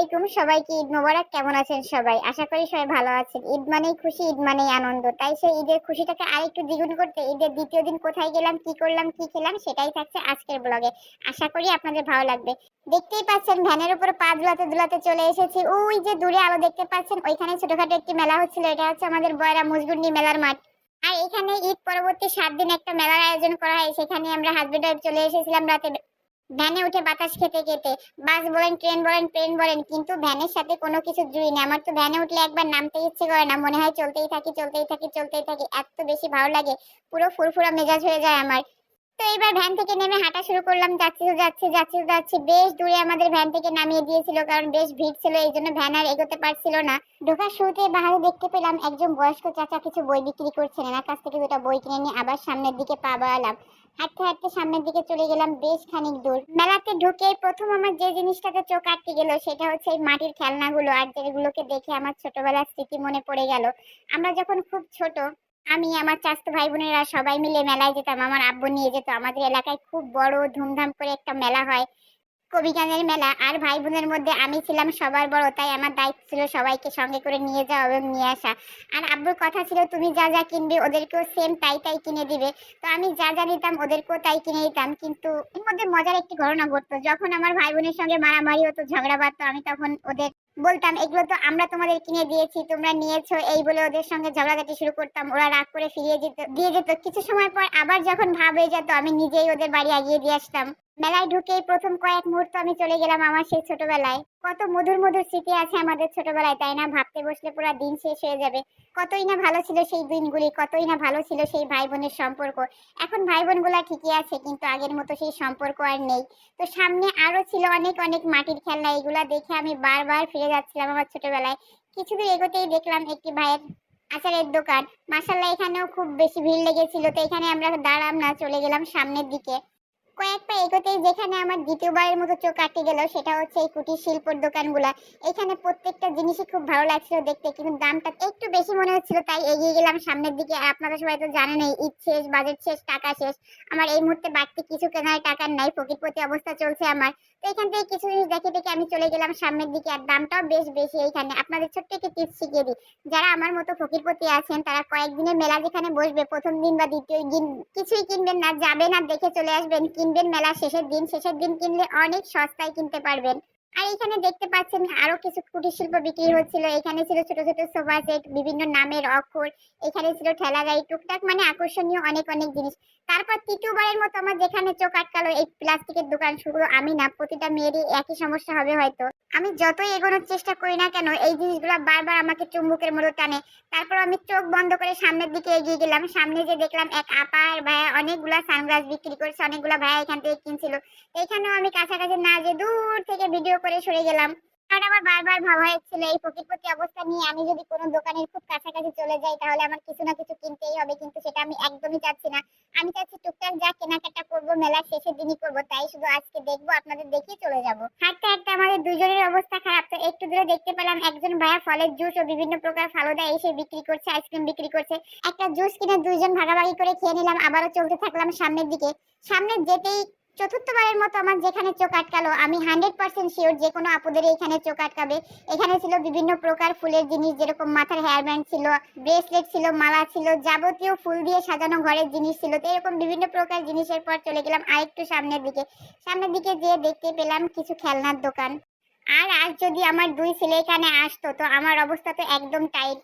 আলাইকুম, সবাইকে ঈদ মোবারক। কেমন আছেন সবাই? আশা করি সবাই ভালো আছেন। ঈদ মানেই খুশি, ঈদ মানেই আনন্দ। তাই সেই ঈদের খুশিটাকে আরেকটু দ্বিগুণ করতে ঈদের দ্বিতীয় দিন কোথায় গেলাম, কি করলাম, কি খেলাম সেটাই থাকছে আজকের ব্লগে। আশা করি আপনাদের ভালো লাগবে। দেখতেই পাচ্ছেন ভ্যানের উপরে পা দুলাতে দুলাতে চলে এসেছি। ওই যে দূরে আলো দেখতে পাচ্ছেন, ওইখানে ছোটখাটো একটি মেলা হচ্ছিল। এটা হচ্ছে আমাদের বয়রা মুজগুন্ডি মেলার মাঠ। আর এখানে ঈদ পরবর্তী 7 দিন একটা মেলার আয়োজন করা হয়। সেখানে আমরা হাজবেন্ড ওয়াইফ চলে এসেছিলাম রাতে ভ্যানে উঠে বাতাস খেতে খেতে। বাস বলেন, ট্রেন বলেন, প্লেন বলেন, কিন্তু ভ্যানের সাথে কোনো কিছু জুড়ি না। আমার তো ভ্যানে উঠলে একবার নামতে ইচ্ছে করে না, মনে হয় চলতেই থাকি চলতেই থাকি চলতেই থাকি, এত বেশি ভালো লাগে। পুরো ফুরফুরা মেজাজ হয়ে যায় আমার। তো এবার ভ্যান থেকে নেমে হাঁটা শুরু করলাম। যাচ্ছি তো যাচ্ছি, যাচ্ছি তো যাচ্ছি। বেশ দূরে আমাদের ভ্যান থেকে নামিয়ে দিয়েছিল, কারণ বেশ ভিড় ছিল, এই জন্য ভ্যান আর এগোতে পারছিল না। ঢোকার শুরুতে বাহারে দেখতে পেলাম একজন বয়স্ক চাচা কিছু বই বিক্রি করছেন। এনার কাছ থেকে দুটো বই কিনে নিয়ে আবার সামনের দিকে পা বাড়ালাম। হাঁটতে হাঁটতে সামনের দিকে চলে গেলাম বেশ খানিক দূর। মেলাতে ঢুকে প্রথম আমার যে জিনিসটাতে চোখ আটকে গেল সেটা হচ্ছে এই মাটির খেলনাগুলো। আর যেগুলোকে দেখে আমার ছোটবেলার স্মৃতি মনে পড়ে গেল। আমরা যখন খুব ছোট, আমি আমার চাচাতো ভাই বোনেরা সবাই মিলে মেলায় যেতাম। আমার আব্বু নিয়ে যেত। আমাদের এলাকায় খুব বড় ধুমধাম করে একটা মেলা হয়, কবিগানের মেলা। আর ভাই বোনের মধ্যে আমি ছিলাম সবার বড়, তাই আমার দায়িত্ব ছিল সবাইকে সঙ্গে করে নিয়ে যাওয়া এবং নিয়ে আসা। আর আব্বুর কথা ছিল তুমি যা যা কিনবে ওদেরকেও সেম তাই তাই কিনে দিবে। তো আমি যা যা নিতাম ওদেরকেও তাই কিনে দিতাম। কিন্তু এর মধ্যে মজার একটি ঘটনা ঘটতো, যখন আমার ভাই বোনের সঙ্গে মারামারি হতো, ঝগড়া বাঁধতো, আমি তখন ওদের বলতাম এগুলো তো আমরা তোমাদের কিনে দিয়েছি, তোমরা নিয়েছো, এই বলে ওদের সঙ্গে ঝগড়াঝাটি শুরু করতাম। ওরা রাগ করে ফিরিয়ে দিয়ে যেত। কিছু সময় পর আবার যখন ভাব হয়ে যেত, আমি নিজেই ওদের বাড়ি এগিয়ে দিয়ে আসতাম। মেলায় ঢুকেই প্রথম কয়েক মুহূর্ত আমি চলে গেলাম আমার সেই ছোটবেলায়। কত মধুর মধুর স্মৃতি আছে আমাদের ছোটবেলায়, তাই না? ভাবতে বসলে পুরো দিন শেষ হয়ে যাবে। কতই না ভালো ছিল সেই দিনগুলি, কতই না ভালো ছিল সেই ভাই বোনের সম্পর্ক। এখন ভাই বোনগুলা ঠিকই আছে, কিন্তু আগের মতো সেই সম্পর্ক আর নেই। তো সামনে আরো ছিল অনেক অনেক মাটির খেলনা। এগুলা দেখে আমি বারবার ফিরে যাচ্ছিলাম আমার ছোটবেলায়। কিছুদূর এগোতেই দেখলাম একটি ভাইয়ের আচারের দোকান। মাসাল্লাহ, এখানেও খুব বেশি ভিড় লেগেছিল। তো এখানে আমরা দাঁড়ালাম না, চলে গেলাম সামনের দিকে। কয়েক পা এগোতেই যেখানে আমার দ্বিতীয়বারের মতো চোখ আটকে গেল সেটা হচ্ছে এই কুটির শিল্পর দোকানগুলা। এখানে প্রত্যেকটা জিনিসই খুব ভালো লাগছিল দেখতে, কিন্তু দামটা একটু বেশি মনে হচ্ছিল, তাই এগিয়ে গেলাম সামনের দিকে। আর আপনারা সবাই তো জানেনই, ঈদ শেষ, বাজেট শেষ, টাকা শেষ। আমার এই মুহূর্তে বাড়তি কিছু কেনার টাকা নাই, ফকিরপতি অবস্থা চলছে আমার। তো এখান থেকে কিছু জিনিস দেখে দেখে আমি চলে গেলাম সামনের দিকে। আর দামটাও বেশ বেশি এইখানে। আপনাদের ছোট্ট একটি টিপস শিখিয়ে দিই, যারা আমার মতো ফকিরপতি আছেন তারা কয়েকদিনের মেলা যেখানে বসবে, প্রথম দিন বা দ্বিতীয় দিন কিছুই কিনবেন না, যাবেন আর দেখে চলে আসবেন। কিনবেন মেলা শেষের দিন, শেষের দিন কিনলে অনেক সস্তায় কিনতে পারবেন। আর এখানে দেখতে পাচ্ছেন আরো কিছু কুটির শিল্প বিক্রি হচ্ছিল। এখানে ছিল ছোট ছোট সোফা সেট, বিভিন্ন নামের অক্ষর। এখানে ছিল ঠেলা গাড়ি, টুকটাক মানে আকর্ষণীয় অনেক অনেক জিনিস। তারপর তৃতীয়বারের মতো আমার যেখানে চোখ আটকালো এই প্লাস্টিকের দোকান। শুধু আমি না, প্রতিটা মেয়েরই একই সমস্যা হবে হয়তো। আমি যতই এগোনোর চেষ্টা করি না কেন, এই জিনিসগুলো বারবার আমাকে চুম্বকের মতো টানে। তারপর আমি চোখ বন্ধ করে সামনের দিকে এগিয়ে গেলাম। সামনে যে দেখলাম এক আপা আর ভাইয়া অনেকগুলা সানগ্লাস বিক্রি করছে, অনেকগুলা ভাইয়া এখান থেকে কিনছিল। এখানেও আমি কাছাকাছি না যে দূর থেকে ভিডিও করে সরে গেলাম। কারণ আমার বারবার ভাবা হচ্ছিল এই ফকিরপতি অবস্থা নিয়ে আমি যদি কোনো দোকানের খুব কাছাকাছি চলে যাই তাহলে আমার কিছু না কিছু কিনতেই হবে, কিন্তু সেটা আমি একদমই চাচ্ছি না। আমি চাচ্ছি টুকটাক যা কেনাকাটা করবো মেলার শেষের দিনই করবো, তাই শুধু আজকে দেখবো, আপনাদের দেখিয়ে চলে যাবো। হাঁটতে হাঁটতে আমাদের দুজনের অবস্থা খারাপ। তো একটু দূরে দেখতে পেলাম একজন ভাইয়া ফলের জুস ও বিভিন্ন প্রকার ফালুদা এসে বিক্রি করছে, আইসক্রিম বিক্রি করছে। একটা জুস কিনে দুইজন ভাগাভাগি করে খেয়ে নিলাম। আবারও চলতে থাকলাম সামনের দিকে। সামনে যেতেই চতুর্থবারের মতো আমার যেখানে চোখ আটকালো, আমি 100% শিওর যে কোনো আপুদের এখানে চোখ আটকাবে। এখানে ছিল বিভিন্ন প্রকার ফুলের জিনিস, যেরকম মাথার হেয়ার ব্যান্ড ছিল, ব্রেসলেট ছিল, মালা ছিল, যাবতীয় ফুল দিয়ে সাজানো ঘরের জিনিস ছিল। তো এরকম বিভিন্ন প্রকার জিনিসের পর চলে গেলাম আরেকটু সামনের দিকে। সামনের দিকে যেয়ে দেখতে পেলাম কিছু খেলনার দোকান। আর আজ যদি আমার দুই ছেলে এখানে আসতো তো আমার অবস্থা তো একদম টাইট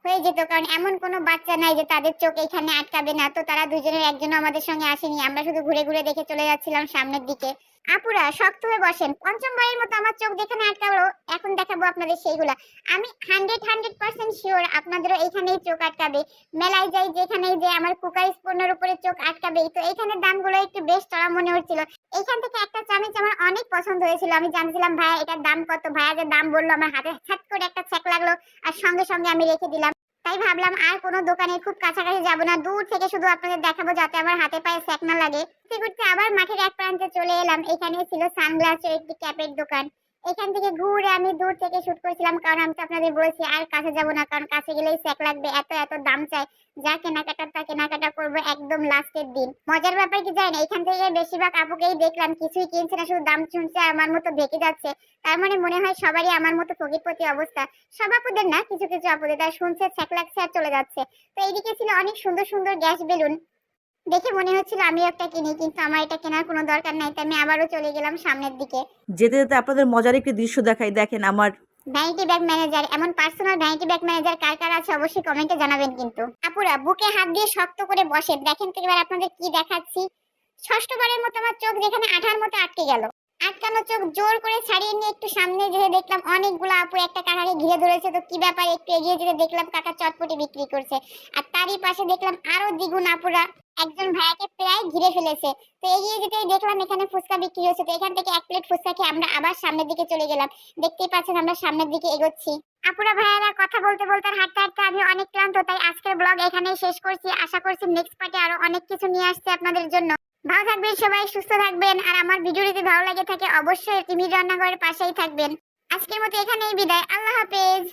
হয়ে যেত, কারণ এমন কোনো বাচ্চা নাই যে তাদের চোখ এখানে আটকাবে না। তো তারা দুজনের একজনও আমাদের সঙ্গে আসেনি, আমরা শুধু ঘুরে ঘুরে দেখে চলে যাচ্ছিলাম সামনের দিকে। আপুরা শক্ত হয়ে বসেন, পঞ্চমবারের মতো আমার চোখ যেখানে আটকালো এখন দেখাবো আপনাদের সেইগুলা। আমি 100% শিওর আপনাদেরও এইখানেই চোখ আটকাবে। মেলায় যাই যেখানেই যে আমার কুকার স্পনের উপরে চোখ আটকাবে। তো এইখানে দামগুলো একটু বেশ চড়া মনে হচ্ছিল। এইখান থেকে একটা চামিচ আমার অনেক পছন্দ হয়েছিল। আমি জানছিলাম ভাইয়া এটার দাম কত। ভাইয়া যে দাম বললো আমার হাতে ছাট করে একটা ছ্যাক লাগলো, আর সঙ্গে সঙ্গে আমি রেখে দিলাম। তাই ভাবলাম আর কোনো দোকানে খুব কাছাকাছি যাব না, দূর থেকে শুধু আপনাদের দেখাবো যাতে আমার হাতে পায়ে ছ্যাক না লাগে। ঘুরতে ঘুরতে আবার মাঠের এক প্রান্তে চলে এলাম। এখানে ছিল সানগ্লাস ও একটি ক্যাপের দোকান। এখান থেকে ঘুরে আমি দূর থেকে শুট করেছিলাম, কারণ আমি তো আপনাদের বলেছি আর কাছে যাব না, কারণ কাছে গেলেই স্যাক লাগবে, এত এত দাম চাই। যা কেনাকাটা তা কেনাকাটা করবো একদম লাস্টের দিন। মজার ব্যাপার কি জানেন, এখান থেকে বেশিরভাগ আপুকেই দেখলাম কিছুই কিনছে না, শুধু দাম শুনছে আর আমার মতো ভেকে যাচ্ছে। তার মানে মনে হয় সবারই আমার মতো ফকিরপতি অবস্থা। সব আপুদের না, কিছু কিছু আপুদের, তারা শুনছে স্যাক লাগছে আর চলে যাচ্ছে। তো এইদিকে ছিল অনেক সুন্দর সুন্দর গ্যাস বেলুন, দেখে মনে হচ্ছিল আমি একটা কিনি, কিন্তু আমার এটা কেনার কোনো দরকার নাই, তাই আমি আবারও চলে গেলাম সামনের দিকে। যেতে যেতে আপনাদের মজার একটি দৃশ্য দেখাই, দেখেন আমার ভ্যানিটি ব্যাগ ম্যানেজার, এমন পার্সোনাল ভ্যানিটি ব্যাগ ম্যানেজার কার কার আছে অবশ্যই কমেন্টে জানাবেন। কিন্তু আপুরা বুকে হাত দিয়ে শক্ত করে বসে দেখেন তো এবার আপনাদের কি দেখাচ্ছি। ষষ্ঠবারের মতো আমার চোখ যেখানে আঠার মতো আটকে গেল, আটকানো চোখ জোর করে ছাড়িয়ে নিয়ে একটু সামনে যেয়ে দেখলাম অনেকগুলো আপু একটা কাকাকে ঘিরে ধরেছে। তো কি ব্যাপার, একটু এগিয়ে যেতে দেখলাম কাকা চটপটি বিক্রি করছে, আর তারই পাশে দেখলাম আরো দ্বিগুণ আপুরা একজন ভাইয়াকে প্রায় ঘিরে ফেলেছে। তো এগিয়ে যেতেই দেখলাম এখানে ফুচকা বিক্রি হচ্ছে। তো এখান থেকে এক প্লেট ফুচকা খেয়ে আমরা আবার সামনের দিকে চলে গেলাম। দেখতেই পাচ্ছেন আমরা সামনের দিকে এগোচ্ছি। আপুরা ভাইয়ারা কথা বলতে বলতে আর হাঁটতে হাঁটতে আমি অনেক ক্লান্ত, তাই আজকের ব্লগ এখানেই শেষ করছি। আশা করছি নেক্সট পার্টে আরো অনেক কিছু নিয়ে আসছে আপনাদের জন্য। ভালো থাকবেন সবাই, সুস্থ থাকবেন, আর আমার ভিডিও যদি ভালো লাগে থাকে অবশ্যই টিভি রান্নাঘরের পাশেই থাকবেন। আজকের মতো এখানেই বিদায়, আল্লাহ হাফেজ।